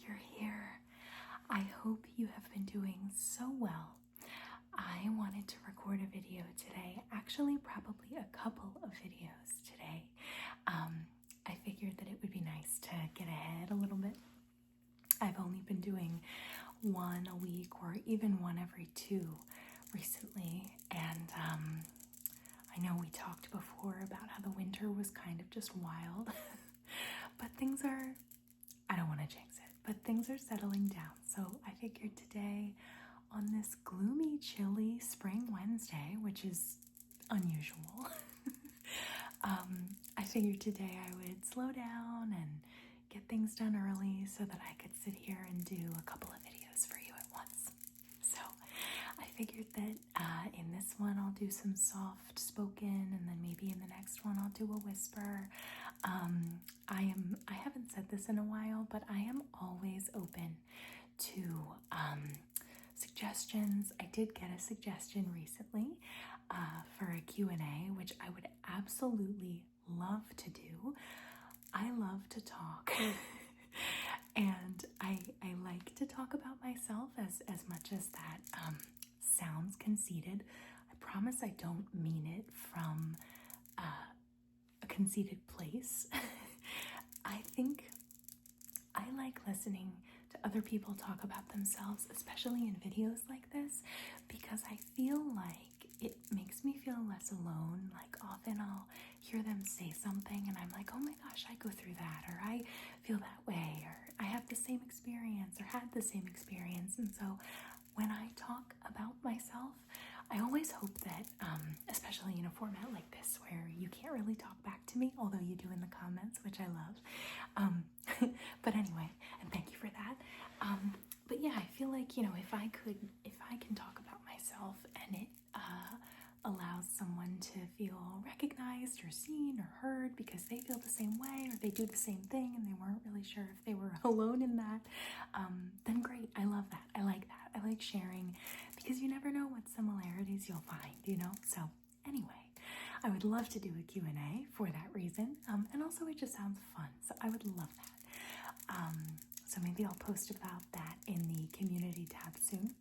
you're here. I hope you have been doing so well. I wanted to record a video today, actually probably a couple of videos today. I figured that it would be nice to get ahead a little bit. I've only been doing one a week or even one every two recently, and I know we talked before about how the winter was kind of just wild, but things are, I don't want to jinx it, but things are settling down. So I figured today, on this gloomy, chilly spring Wednesday, which is unusual, I figured today I would slow down and get things done early so that I could sit here and do a couple of videos for you at once. So I figured that in this one I'll do some soft spoken, and then maybe in the next one I'll do a whisper. I haven't said this in a while, but I am always open to suggestions. I did get a suggestion recently for a Q&A, which I would absolutely love to do. I love to talk and I like to talk about myself as much as that sounds conceited. I promise I don't mean it from a conceited place. I think I like listening to other people talk about themselves, especially in videos like this, because I feel like it makes me feel less alone. Like often I'll hear them say something and I'm like, oh my gosh, I go through that, or I feel that way, or I have the same experience or had the same experience. And so when I talk about myself, I always hope that, especially in a format like this where you can't really talk back to me, although you do in the comments, which I love. But anyway, and thank you for that. But yeah, I feel like, if I can talk about myself and it allows someone to feel recognized or seen or heard because they feel the same way or they do the same thing and they weren't really sure if they were alone in that, then great. I love that. I like that. I like sharing because you never know what similarities you'll find, So anyway, I would love to do a Q&A for that reason. And also it just sounds fun. So I would love that. So maybe I'll post about that in the community tab soon.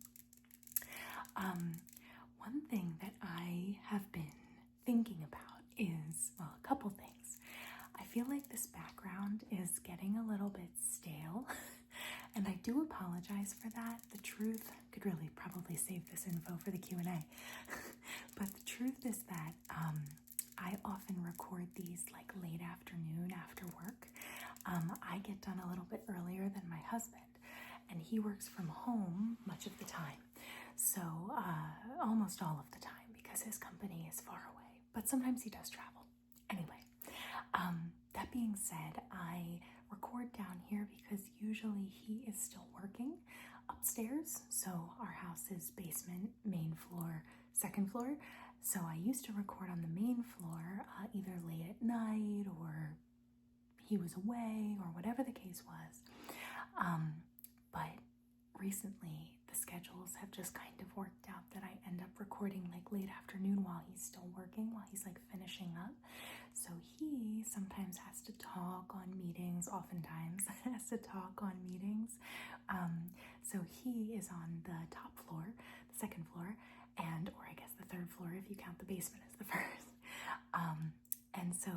One thing that I have been thinking about is, well, a couple things. I feel like this background is getting a little bit stale, and I do apologize for that. The truth, could really probably save this info for the Q&A, but the truth is that I often record these like late afternoon after work. I get done a little bit earlier than my husband, and he works from home much of the time. So almost all of the time, because his company is far away, but sometimes he does travel. Anyway, that being said, I record down here because usually he is still working upstairs. So our house is basement, main floor, second floor. So I used to record on the main floor, either late at night or he was away or whatever the case was. But recently the schedules have just kind of worked out that I end up recording like late afternoon while he's still working, while he's like finishing up. So he sometimes has to talk on meetings, oftentimes has to talk on meetings. So he is on the top floor, the second floor, or I guess the third floor if you count the basement as the first. And so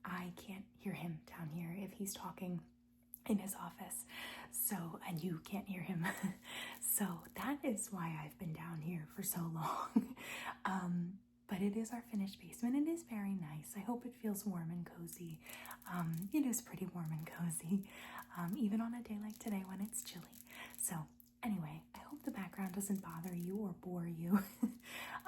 I can't hear him down here if he's talking in his office. So, and you can't hear him. So that is why I've been down here for so long. But it is our finished basement. It is very nice. I hope it feels warm and cozy. It is pretty warm and cozy, even on a day like today when it's chilly. So anyway, I hope the background doesn't bother you or bore you.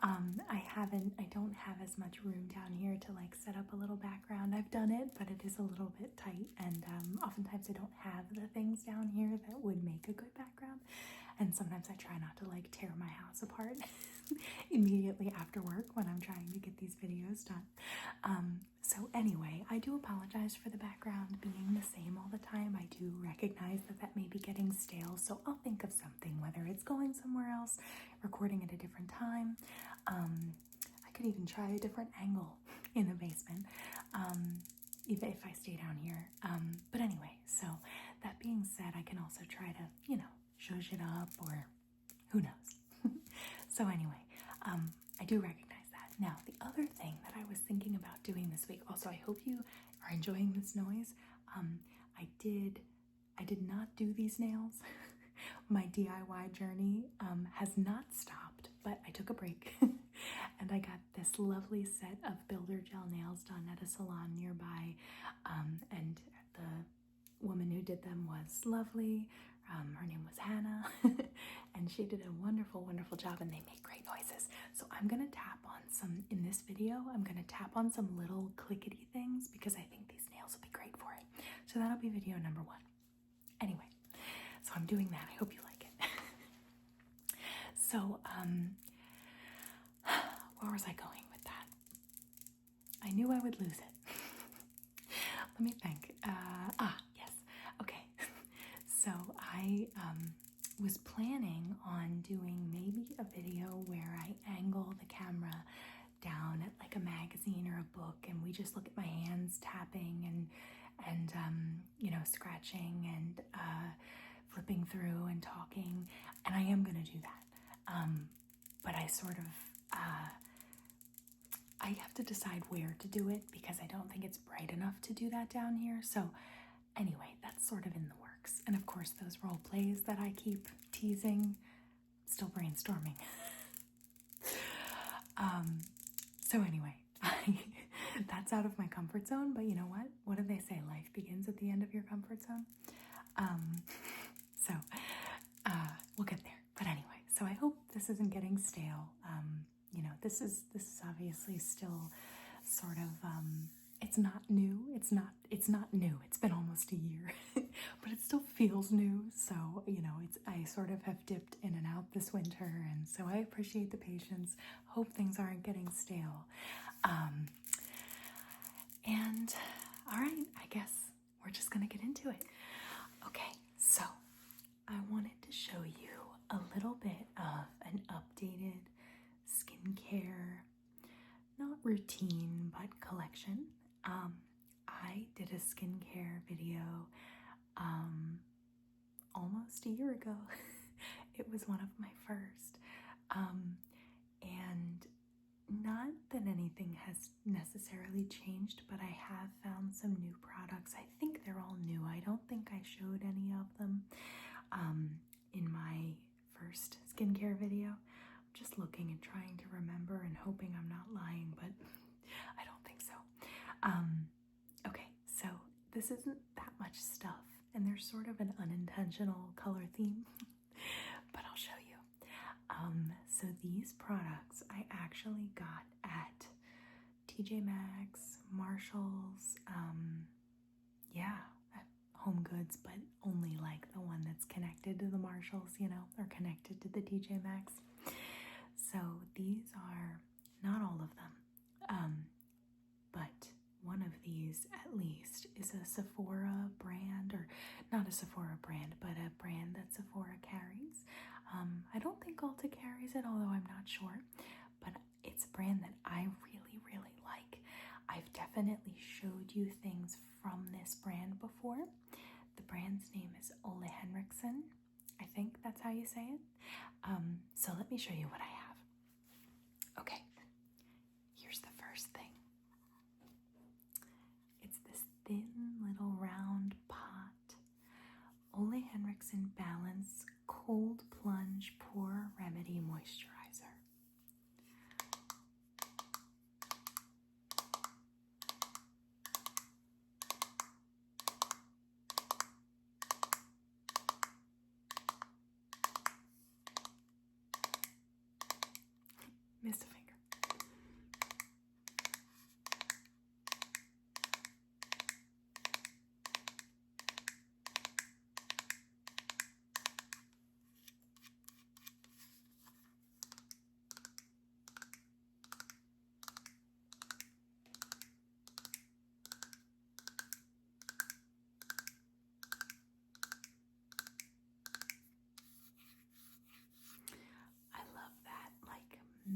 I don't have as much room down here to like set up a little background. I've done it, but it is a little bit tight, and oftentimes I don't have the things down here that would make a good background. And sometimes I try not to like tear my house apart immediately after work when I'm trying to get these videos done. So anyway, I do apologize for the background being the same all the time. I do recognize that that may be getting stale, so I'll think of something, whether it's going somewhere else, recording at a different time. I could even try a different angle in the basement, if I stay down here. But anyway, so that being said, I can also try polish it up, or who knows. So anyway, I do recognize that. Now, the other thing that I was thinking about doing this week, also, I hope you are enjoying this noise. I did not do these nails. My DIY journey has not stopped, but I took a break and I got this lovely set of builder gel nails done at a salon nearby, and the woman who did them was lovely. Her name was Hannah, and she did a wonderful, wonderful job, and they make great noises. So I'm gonna tap on some, in this video, I'm gonna tap on some little clickety things because I think these nails will be great for it. So that'll be video number 1. Anyway, so I'm doing that. I hope you like it. So, where was I going with that? I knew I would lose it. Let me think. Yes. Okay. So I was planning on doing maybe a video where I angle the camera down at like a magazine or a book, and we just look at my hands tapping and scratching and flipping through and talking, and I am gonna do that. But I sort of I have to decide where to do it because I don't think it's bright enough to do that down here. So anyway, that's sort of in the works. And of course, those role plays that I keep teasing, still brainstorming. So anyway, that's out of my comfort zone, but you know what? What do they say? Life begins at the end of your comfort zone. So we'll get there. But anyway, so I hope this isn't getting stale. This is obviously still sort of it's not new. It's not new. It's been almost a year, but it still feels new. So, I sort of have dipped in and out this winter, and so I appreciate the patience. Hope things aren't getting stale. And all right, I guess we're just gonna get into it. Okay, so I wanted to show you a little bit of an updated skincare, not routine, but collection. I did a skincare video almost a year ago. It was one of my first. And not that anything has necessarily changed, but I have found some new products. I think they're all new. I don't think I showed any of them in my first skincare video. I'm just looking and trying to remember and hoping I'm not lying, but I don't think so. Okay, so this isn't that much stuff, and there's sort of an unintentional color theme, but I'll show you. So these products I actually got at TJ Maxx, Marshalls, at Home Goods, but only like the one that's connected to the Marshalls, or connected to the TJ Maxx. So these are not all of them, but one of these at least is a Sephora brand, or not a Sephora brand, but a brand that Sephora carries. I don't think Ulta carries it, although I'm not sure, but it's a brand that I really, really like. I've definitely showed you things from this brand before. The brand's name is Ole Henriksen. I think that's how you say it. So let me show you what I have. Okay, here's the first thing. It's this thin little round pot. Ole Henriksen Balance Cold Plunge Pore Remedy Moisturizer. Missed a finger.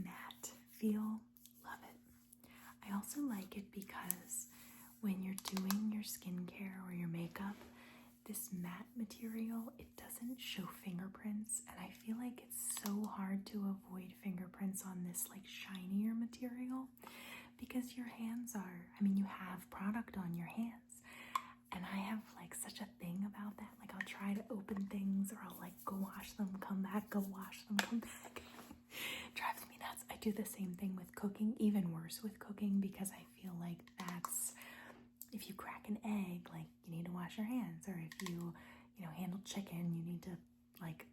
Matte feel. Love it. I also like it because when you're doing your skincare or your makeup, this matte material, it doesn't show fingerprints, and I feel like it's so hard to avoid fingerprints on this like shinier material because your hands are, I mean, you have product on your hands. And I have like such a thing about that. Like I'll try to open things or I'll like go wash them, come back, go wash them, come back. Drives me nuts. I do the same thing with cooking, even worse with cooking, because I feel like that's, if you crack an egg, like you need to wash your hands, or if you handle chicken, you need to like,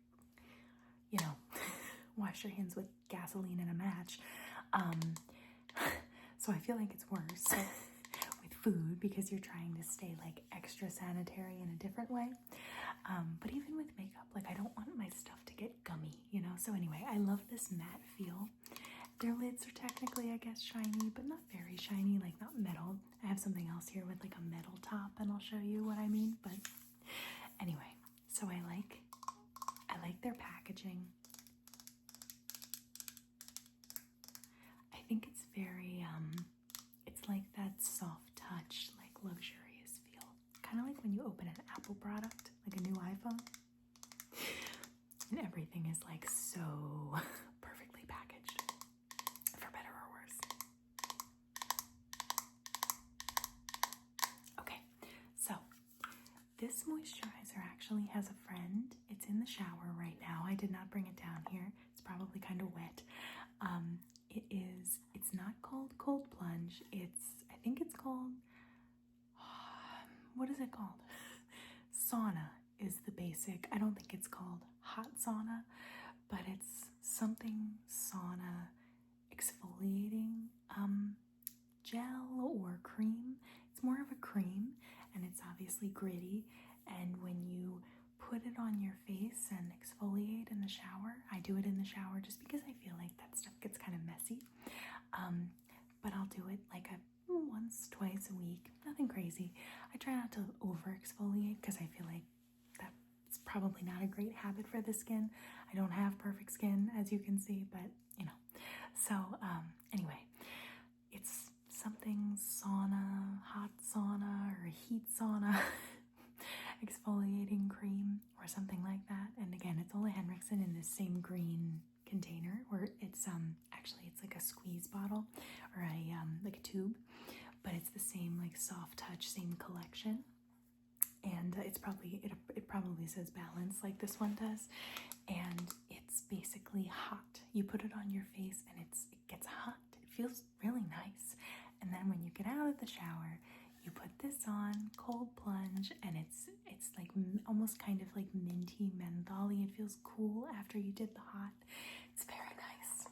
wash your hands with gasoline and a match. So I feel like it's worse with food because you're trying to stay like extra sanitary in a different way. But even with makeup, like I don't want my stuff to get gummy, So anyway, I love this matte feel. Their lids are technically, I guess, shiny, but not very shiny, like not metal. I have something else here with like a metal top, and I'll show you what I mean. But anyway, so I like their packaging. I think it's very, it's like that soft touch, like luxurious feel. Kind of like when you open an Apple product, like a new iPhone. And everything is like so perfectly packaged, for better or worse. Okay, so this moisturizer actually has a friend. It's in the shower right now. I did not bring it down here. It's probably kind of wet. It's not called Cold Plunge. I think it's called, what is it called? Sauna is the basic. I don't think it's called hot sauna, but it's something sauna exfoliating gel or cream. It's more of a cream, and it's obviously gritty, and when you put it on your face and exfoliate in the shower, I do it in the shower just because I feel like that stuff gets kind of messy, but I'll do it like once, twice a week, nothing crazy. I try not to over exfoliate because I feel like that's probably not a great habit for the skin. I don't have perfect skin, as you can see, but so anyway, it's something sauna, hot sauna, or heat sauna exfoliating cream or something like that. And again, it's Ole Henriksen in this same green container, where it's actually it's like a squeeze bottle or a like a tube, but it's the same like soft touch, same collection. And it probably says balance like this one does, and it's basically hot. You put it on your face and it gets hot. It feels really nice. And then when you get out of the shower, you put this on, Cold Plunge, and it's like almost kind of like minty, mentholy. It feels cool after you did the hot. It's very nice.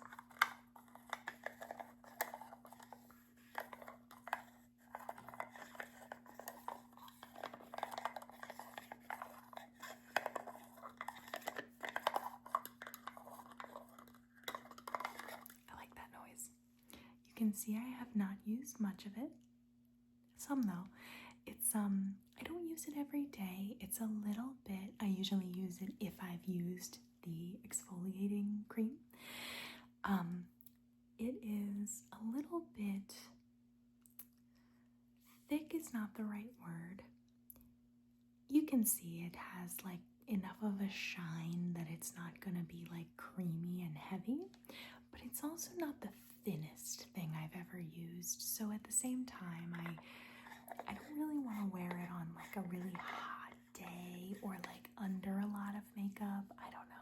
I like that noise. You can see I have not used much of it. Some though. It's I don't use it every day. It's a little bit. I usually use it if I've used the exfoliating cream. It is a little bit thick is not the right word. You can see it has like enough of a shine that it's not gonna be like creamy and heavy, but it's also not the thinnest thing I've ever used. So at the same time, I don't really want to wear it on like a really hot day or like under a lot of makeup. I don't know.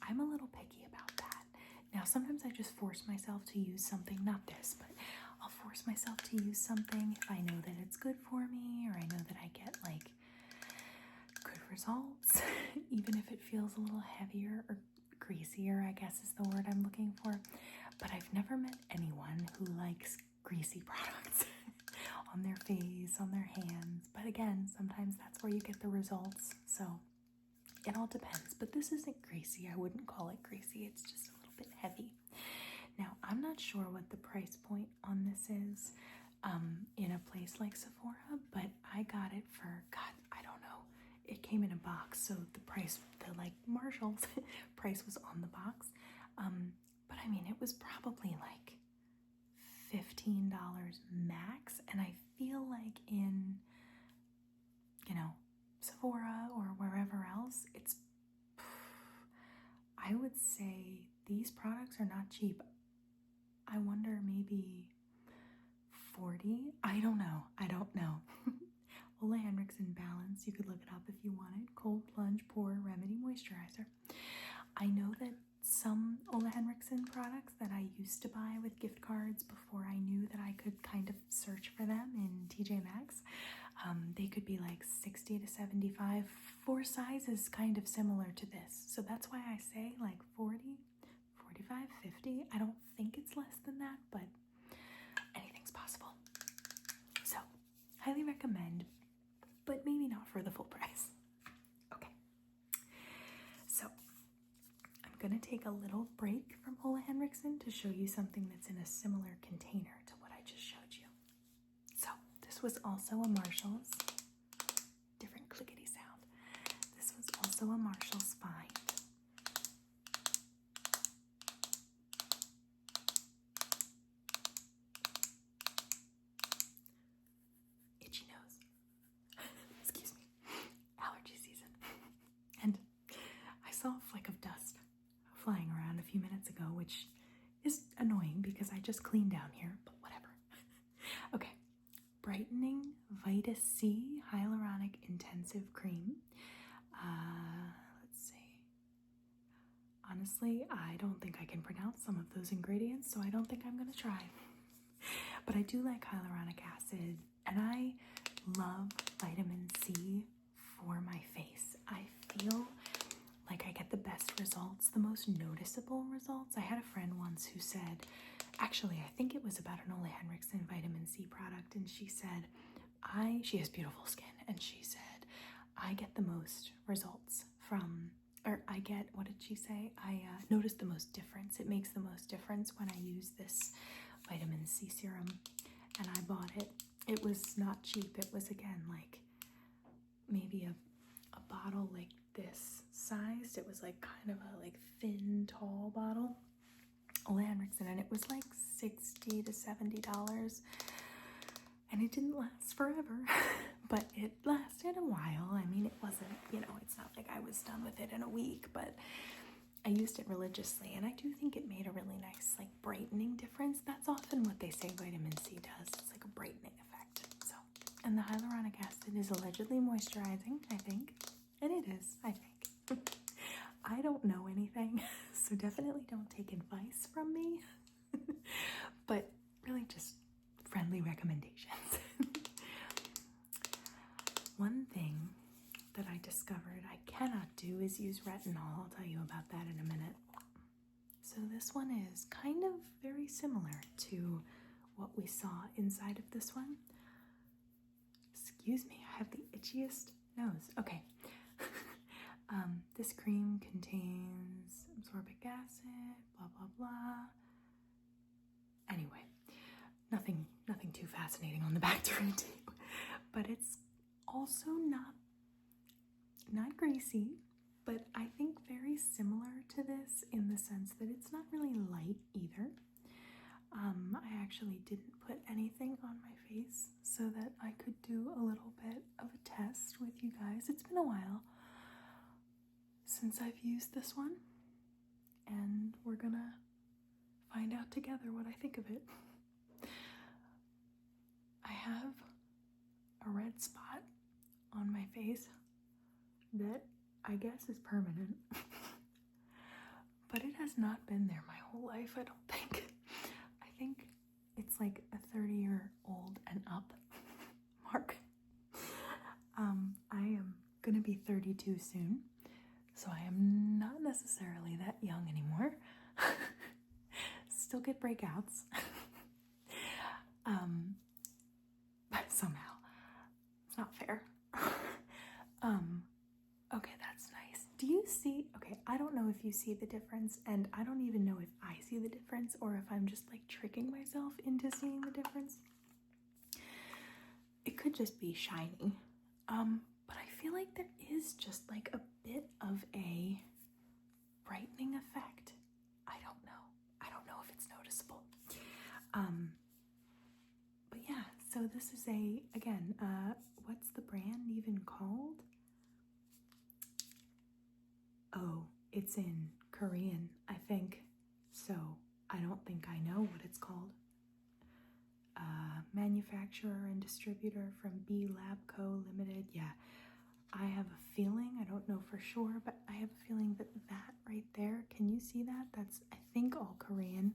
I'm a little picky about that. Now, sometimes I just force myself to use something, not this, but I'll force myself to use something if I know that it's good for me, or I know that I get like good results, even if it feels a little heavier or greasier, I guess is the word I'm looking for. But I've never met anyone who likes greasy products on their face, on their hands. But again, sometimes that's where you get the results. So it all depends. But this isn't greasy. I wouldn't call it greasy. It's just a little bit heavy. Now, I'm not sure what the price point on this is in a place like Sephora, but I got it for, God, I don't know. It came in a box, so the price, the like Marshall's price was on the box. But I mean, it was probably like $15 max, and I feel like in would say these products are not cheap. I wonder, maybe 40? I don't know. Ole Henriksen Balance, you could look it up if you wanted. Cold Plunge Pore Remedy Moisturizer. I know that some Ole Henriksen products that I used to buy with gift cards before I knew that I could kind of search for them in TJ Maxx, they could be like 60 to 75 for sizes kind of similar to this. So that's why I say like 40, 45, 50. I don't think it's less than that, but anything's possible. So, highly recommend, but maybe not for the full price. Okay. So, I'm going to take a little break from Ole Henriksen to show you something that's in a similar container to what I just showed you. So, this was also a Marshall's, different clickety sound. This was also a Marshall's find. Itchy nose. Excuse me. Allergy season. And I saw a fleck of dust flying around a few minutes ago, which is annoying because I just cleaned down here, but whatever. Okay. Brightening Vita C Hyaluronic Intensive Cream. Let's see. Honestly, I don't think I can pronounce some of those ingredients, so I don't think I'm going to try. But I do like hyaluronic acid, and I love vitamin C for my face. I feel like I get the best results, the most noticeable results. I had a friend once who said, actually, I think it was about an Ole Henriksen vitamin C product, and she said, she has beautiful skin, and she said, I get the most results from, or I get, what did she say? I notice the most difference. It makes the most difference when I use this vitamin C serum, and I bought it. It was not cheap. It was, again, like maybe a bottle like this sized. It was like kind of a like thin, tall bottle. Ole Henriksen, and it was like $60 to $70, and it didn't last forever, but it lasted a while. I mean, it wasn't, it's not like I was done with it in a week, but I used it religiously, and I do think it made a really nice, like, brightening difference. That's often what they say vitamin C does. It's like a brightening effect. So, and the hyaluronic acid is allegedly moisturizing, I think, and it is, I think. I don't know anything, so definitely don't take advice from me, but really just friendly recommendations. One thing that I discovered I cannot do is use retinol. I'll tell you about that in a minute. So this one is kind of very similar to what we saw inside of this one. Excuse me, I have the itchiest nose. Okay. This cream contains ascorbic acid, blah, blah, blah. Anyway, nothing too fascinating on the back to read to you. But it's also not greasy, but I think very similar to this in the sense that it's not really light either. I actually didn't put anything on my face so that I could do a little bit of a test with you guys. It's been a while since I've used this one, and we're gonna find out together what I think of it. I have a red spot on my face that I guess is permanent, but it has not been there my whole life, I don't think. I think it's like a 30-year-old and up mark. I am gonna be 32 soon, so I am not necessarily that young anymore. Still get breakouts. But somehow. It's not fair. Okay, that's nice. Do you see, okay, I don't know if you see the difference, and I don't even know if I see the difference or if I'm just like tricking myself into seeing the difference. It could just be shiny. But I feel like there is just like a bit of a brightening effect. I don't know if it's noticeable. But yeah, so this is again, what's the brand even called? Oh, it's in Korean, I think. So I don't think I know what it's called. Manufacturer and distributor from B Lab Co. Limited. Yeah, I have a feeling, I don't know for sure, but I have a feeling that right there, can you see that? That's, I think, all Korean.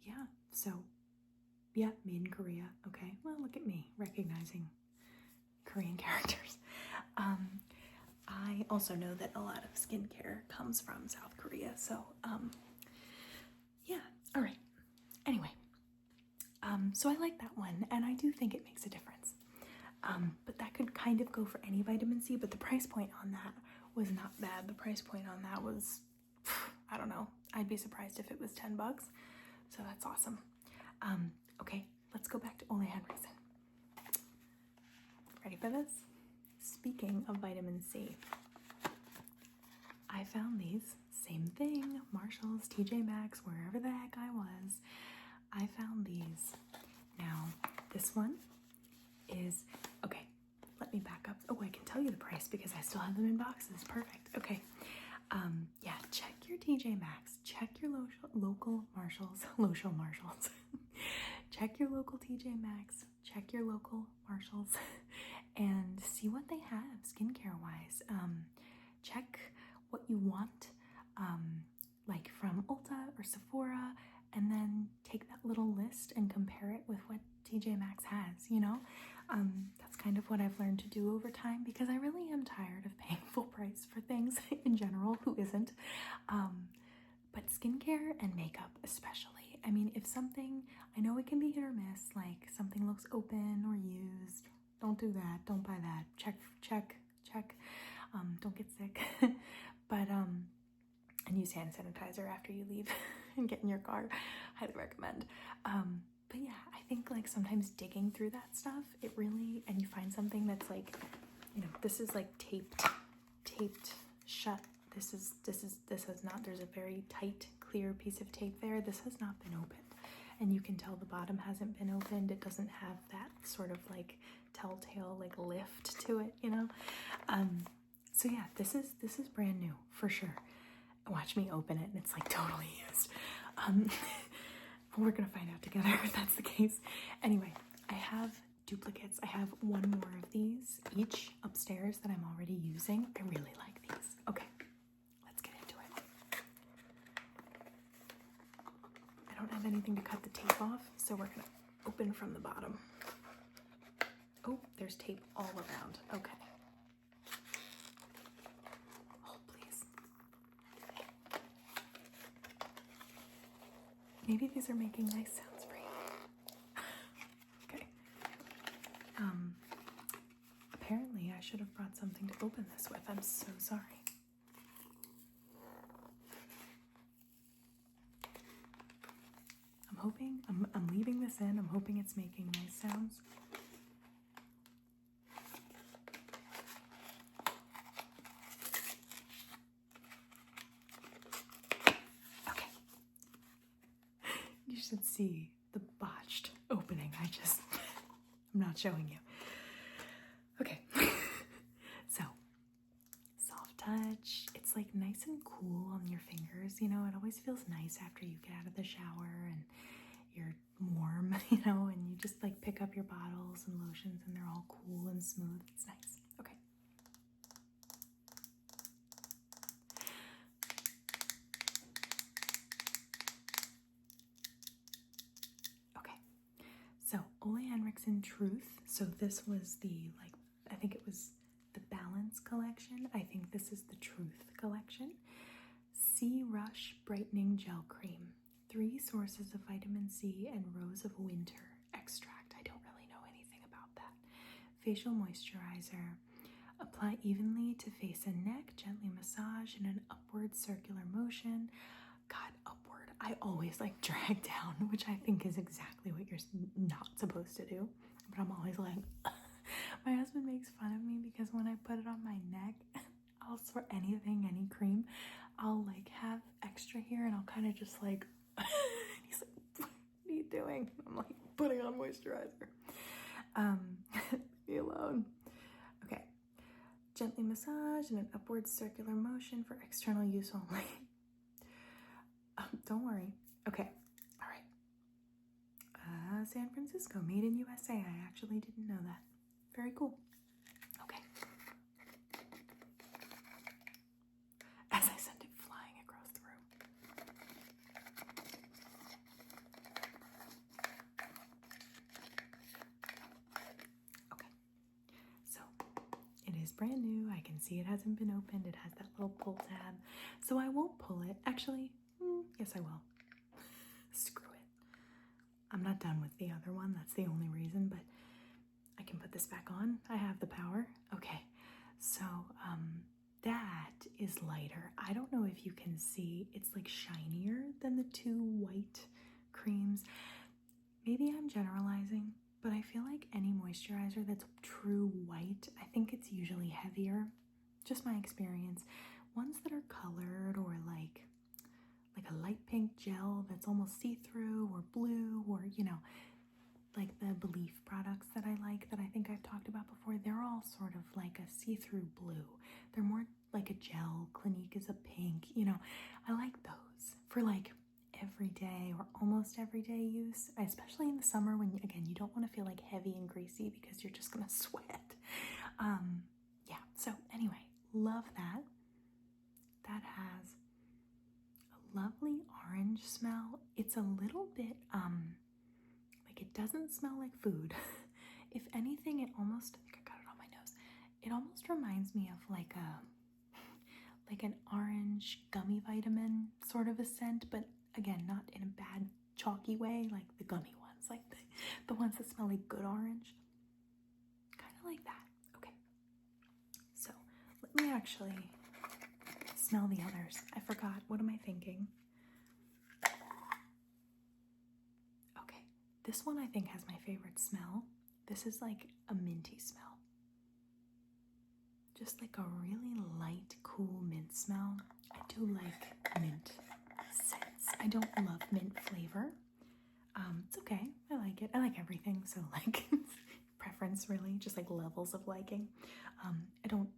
Yeah, so, yeah, made in Korea. Okay, well, look at me, recognizing Korean characters. I also know that a lot of skincare comes from South Korea, so, yeah, all right. Anyway, so I like that one, and I do think it makes a difference. But that could kind of go for any vitamin C, but the price point on that was not bad. The price point on that was, I don't know, I'd be surprised if it was $10, so that's awesome. Okay, let's go back to Ole Henriksen. Ready for this? Speaking of vitamin C, I found these, same thing, Marshalls, TJ Maxx, wherever the heck I was, I found these. Now, this one is, okay, let me back up. Oh, I can tell you the price because I still have them in boxes. Perfect. Okay. Yeah, check your TJ Maxx, check your local Marshalls, check your local TJ Maxx, check your local Marshalls, and see what they have skincare wise. Check what you want, like from Ulta or Sephora, and then take that little list and compare it with what TJ Maxx has, you know? That's kind of what I've learned to do over time because I really am tired of paying full price for things in general. Who isn't? But skincare and makeup especially. I mean, if something, I know it can be hit or miss, like something looks open or used, don't do that, don't buy that, check, don't get sick. But, and use hand sanitizer after you leave and get in your car, highly recommend. But yeah, I think like sometimes digging through that stuff, it really, and you find something that's like, you know, this is like taped shut. This has not, there's a very tight, clear piece of tape there. This has not been opened. And you can tell the bottom hasn't been opened. It doesn't have that sort of like telltale like lift to it, you know? So yeah, this is brand new for sure. Watch me open it and it's like totally used. We're gonna find out together if that's the case. Anyway, I have duplicates. I have one more of these each upstairs that I'm already using. I really like these. Okay, let's get into it. I don't have anything to cut the tape off, so we're gonna open from the bottom. Oh, there's tape all around. Okay. Maybe these are making nice sounds for you. Okay. Apparently I should have brought something to open this with. I'm so sorry. I'm hoping, I'm leaving this in. I'm hoping it's making nice sounds. You should see the botched opening. I'm not showing you. Okay. So, soft touch. It's like nice and cool on your fingers. You know, it always feels nice after you get out of the shower and you're warm, you know, and you just like pick up your bottles and lotions and they're all cool and smooth. It's nice. Okay. So, Ole Henriksen Truth. So this was the, like, I think it was the Balance collection. I think this is the Truth collection. Sea Rush Brightening Gel Cream. 3 sources of vitamin C and Rose of Winter extract. I don't really know anything about that. Facial moisturizer. Apply evenly to face and neck. Gently massage in an upward circular motion. God, upward. I always like drag down, which I think is exactly what you're not supposed to do. But I'm always like, my husband makes fun of me because when I put it on my neck, I'll for anything, any cream, I'll like have extra here and I'll kind of just like, he's like, what are you doing? I'm like, putting on moisturizer. Leave me alone. Okay. Gently massage in an upward circular motion for external use only. Don't worry. Okay. All right. San Francisco, made in USA. I actually didn't know that. Very cool. Okay. As I send it flying across the room. Okay. So, it is brand new. I can see it hasn't been opened. It has that little pull tab. So I won't pull it. Actually, yes I will. Screw it. I'm not done with the other one. That's the only reason, but I can put this back on. I have the power. Okay. So, that is lighter. I don't know if you can see. It's like shinier than the two white creams. Maybe I'm generalizing, but I feel like any moisturizer that's true white, I think it's usually heavier. Just my experience. Ones that are colored or like a light pink gel that's almost see-through or blue or, you know, like the Belief products that I like that I think I've talked about before, they're all sort of like a see-through blue. They're more like a gel. Clinique is a pink, you know. I like those for like everyday or almost everyday use, especially in the summer when, again, you don't want to feel like heavy and greasy because you're just gonna sweat. Yeah, so anyway, love that. That has a lovely orange smell. It's a little bit, like it doesn't smell like food. If anything, it almost, I think I got it on my nose. It almost reminds me of like an orange gummy vitamin sort of a scent, but again, not in a bad chalky way, like the gummy ones, like the ones that smell like good orange. Kind of like that. Okay. So let me actually smell the others. I forgot. What am I thinking? Okay. This one I think has my favorite smell. This is like a minty smell. Just like a really light, cool mint smell. I do like mint scents. I don't love mint flavor. It's okay. I like it. I like everything. So like preference really, just like levels of liking. I don't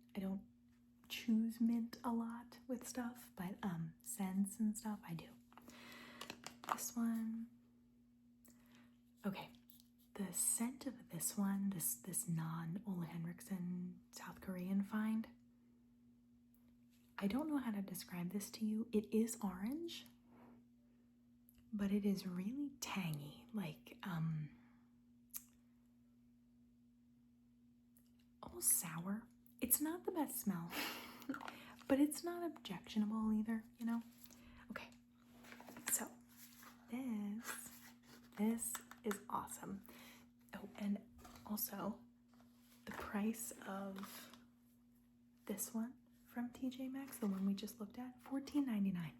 choose mint a lot with stuff, but scents and stuff I do. This one. Okay. The scent of this one, this non-Ole Henriksen South Korean find, I don't know how to describe this to you. It is orange, but it is really tangy, like almost sour. It's not the best smell, but it's not objectionable either, you know? Okay, so this is awesome. Oh, and also the price of this one from TJ Maxx, the one we just looked at, $14.99.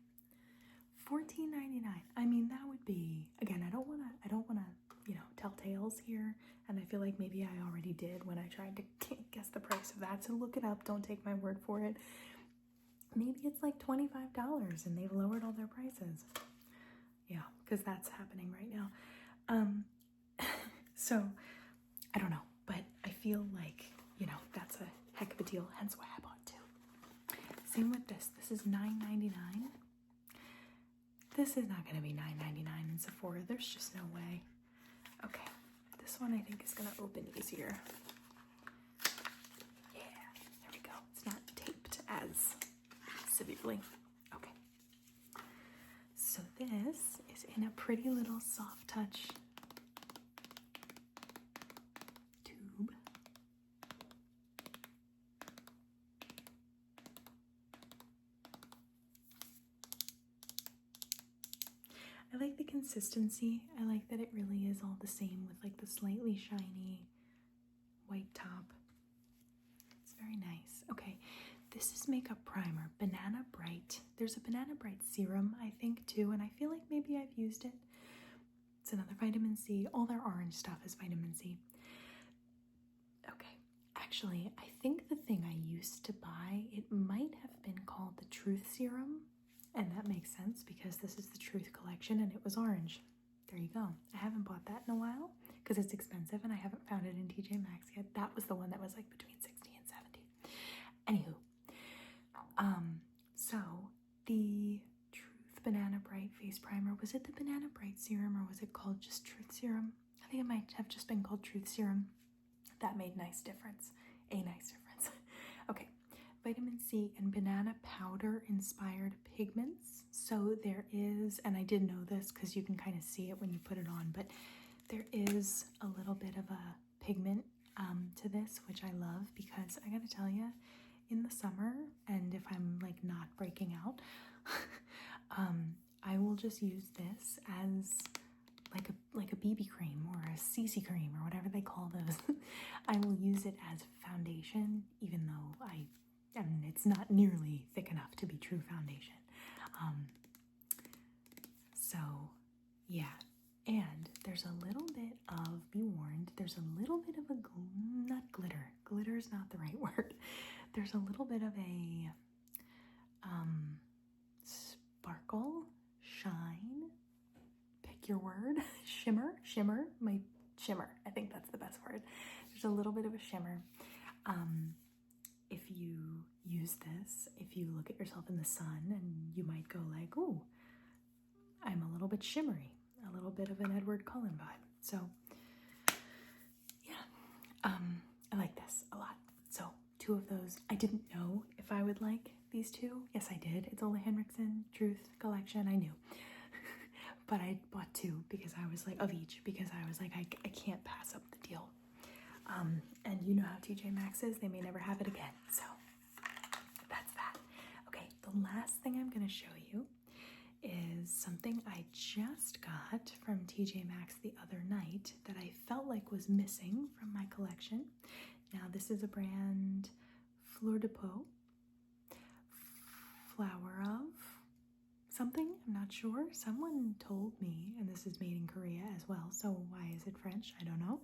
$14.99. I mean, that would be, again, I don't wanna, you know, tell tales here, and I feel like maybe I already did when I tried to guess the price of that, so look it up, don't take my word for it. Maybe it's like $25 and they've lowered all their prices. Yeah, because that's happening right now. So, I don't know, but I feel like, you know, that's a heck of a deal, hence why I bought two. Same with this. This is $9.99. This is not going to be $9.99 in Sephora. There's just no way. Okay, this one I think is going to open easier. Yeah, there we go. It's not taped as severely. Okay. So this is in a pretty little soft touch tube. I like the consistency. I like that it really is all the same with like the slightly shiny white top. It's very nice. Okay, this is makeup primer, Banana Bright. There's a Banana Bright serum, I think, too, and I feel like maybe I've used it. It's another vitamin C. All their orange stuff is vitamin C. Okay, actually, I think the thing I used to buy, it might have been called the Truth Serum, and that makes sense because this is the Truth collection and it was orange. There you go. I haven't bought that in a while because it's expensive and I haven't found it in TJ Maxx yet. That was the one that was like between 60 and 70. was it the Banana Bright Serum, or was it called just Truth Serum? I think it might have just been called Truth Serum. That made a nice difference. Okay, vitamin C and banana powder inspired pigments. So there is, and I did know this because you can kind of see it when you put it on, but there is a little bit of a pigment to this, which I love, because I gotta tell you, in the summer, and if I'm like not breaking out, I will just use this as like a BB cream or a CC cream or whatever they call those. I will use it as foundation, even though it's not nearly thick enough to be true foundation. So yeah, and there's a little bit of, be warned, there's a little bit of a, not glitter, glitter is not the right word. There's a little bit of a sparkle, shine, pick your word, shimmer, I think that's the best word. There's a little bit of a shimmer. If you use this, if you look at yourself in the sun, and you might go like, ooh, I'm a little bit shimmery, a little bit of an Edward Cullen vibe. So yeah, I like this a lot. So 2 of those. I didn't know if I would like these 2. Yes, I did. It's Ole Henriksen Truth Collection. I knew. But I bought 2 because I was like, of each, because I was like, I can't pass up the deal. And you know how TJ Maxx is, they may never have it again. So that's that. Okay, the last thing I'm going to show you is something I just got from TJ Maxx the other night that I felt like was missing from my collection. Now, this is a brand, Fleur de Peau, Flower of something, I'm not sure. Someone told me, and this is made in Korea as well, so why is it French? I don't know.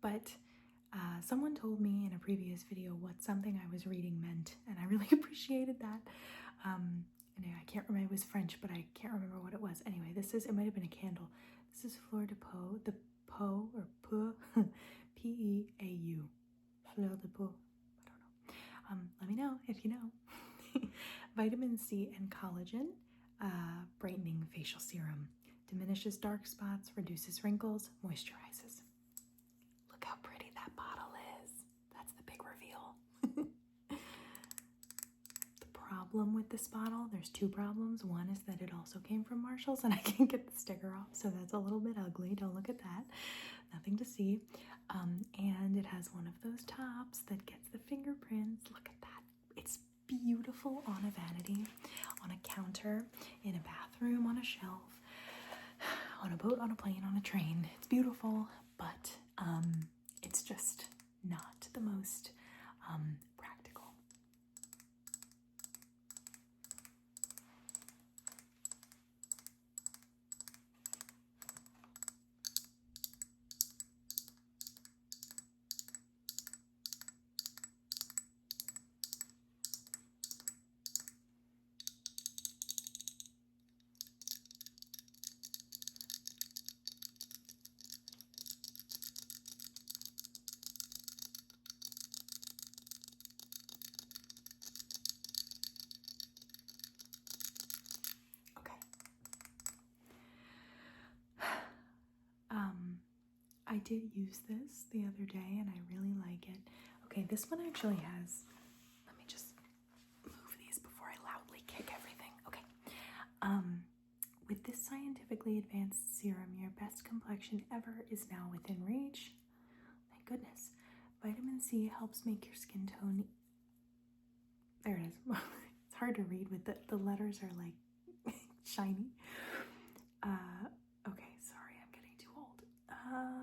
But someone told me in a previous video what something I was reading meant, and I really appreciated that. And I can't remember, it was French, but I can't remember what it was. Anyway, it might have been a candle. This is Fleur de Peau, the Peau, or Peu, P-E-A-U, Fleur de Peau, I don't know. Let me know if you know. Vitamin C and collagen, brightening facial serum, diminishes dark spots, reduces wrinkles, moisturizes. Look how pretty that bottle is. That's the big reveal. The problem with this bottle, there's 2 problems. One is that it also came from Marshall's and I can't get the sticker off, so that's a little bit ugly. Don't look at that. Nothing to see. And it has one of those tops that gets the fingerprints. Look at that. It's beautiful on a vanity, on a counter, in a bathroom, on a shelf, on a boat, on a plane, on a train. It's beautiful, but it's just not the most practical. I did use this the other day and I really like it. Okay, this one actually has, let me just move these before I loudly kick everything. Okay. With this scientifically advanced serum, your best complexion ever is now within reach. Thank goodness. Vitamin C helps make your skin tone, there it is. It's hard to read with the letters are like shiny. Okay, sorry, I'm getting too old.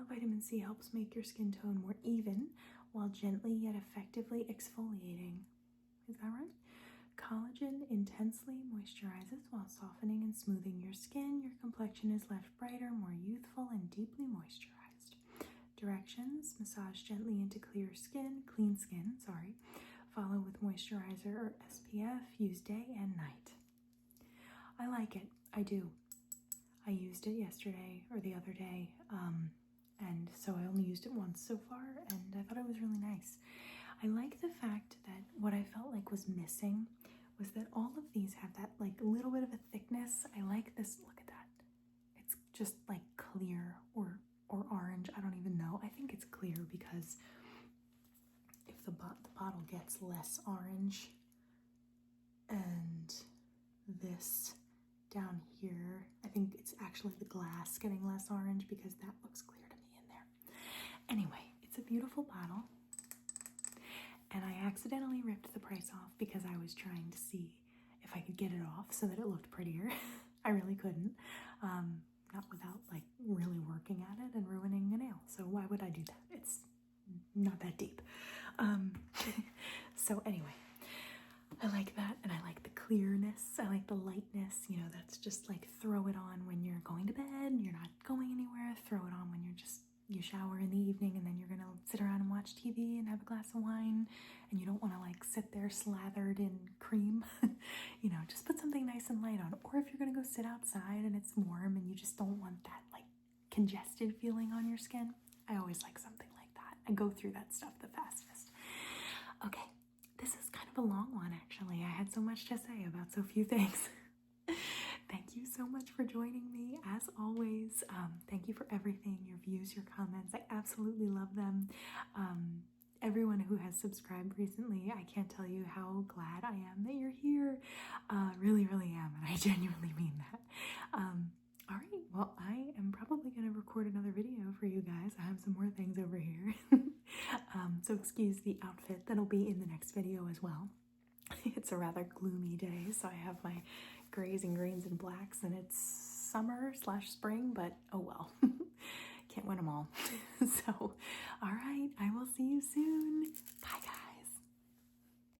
Vitamin C helps make your skin tone more even while gently yet effectively exfoliating. Is that right? Collagen intensely moisturizes while softening and smoothing your skin. Your complexion is left brighter, more youthful, and deeply moisturized. Directions: massage gently into clean skin, follow with moisturizer or SPF, use day and night. I like it, I do. I used it yesterday or the other day, and so I only used it once so far, and I thought it was really nice. I like the fact that what I felt like was missing was that all of these have that like little bit of a thickness. I like this. Look at that. It's just like clear or orange. I don't even know. I think it's clear because if the bottle gets less orange, and this down here, I think it's actually the glass getting less orange because that looks clear to me in there. Anyway, it's a beautiful bottle. And I accidentally ripped the price off because I was trying to see if I could get it off so that it looked prettier. I really couldn't. Not without like really working at it and ruining a nail. So why would I do that? It's not that deep. So anyway, I like that, and I like the clearness. I like the lightness. You know, that's just like throw it on when you're going to bed, you're not going anywhere. Throw it on when you shower in the evening, and then you're gonna sit around and watch TV and have a glass of wine, and you don't want to like sit there slathered in cream. You know, just put something nice and light on. Or if you're gonna go sit outside and it's warm and you just don't want that like congested feeling on your skin, I always like something like that. I go through that stuff the fastest. Okay, this is kind of a long one actually. I had so much to say about so few things. Thank you so much for joining me, as always. Thank you for everything, your views, your comments. I absolutely love them. Everyone who has subscribed recently, I can't tell you how glad I am that you're here. Really, really am, and I genuinely mean that. All right, well, I am probably going to record another video for you guys. I have some more things over here. So excuse the outfit. That'll be in the next video as well. It's a rather gloomy day, so I have my grays and greens and blacks, and it's summer/spring, but oh well. Can't win them all. So, all right, I will see you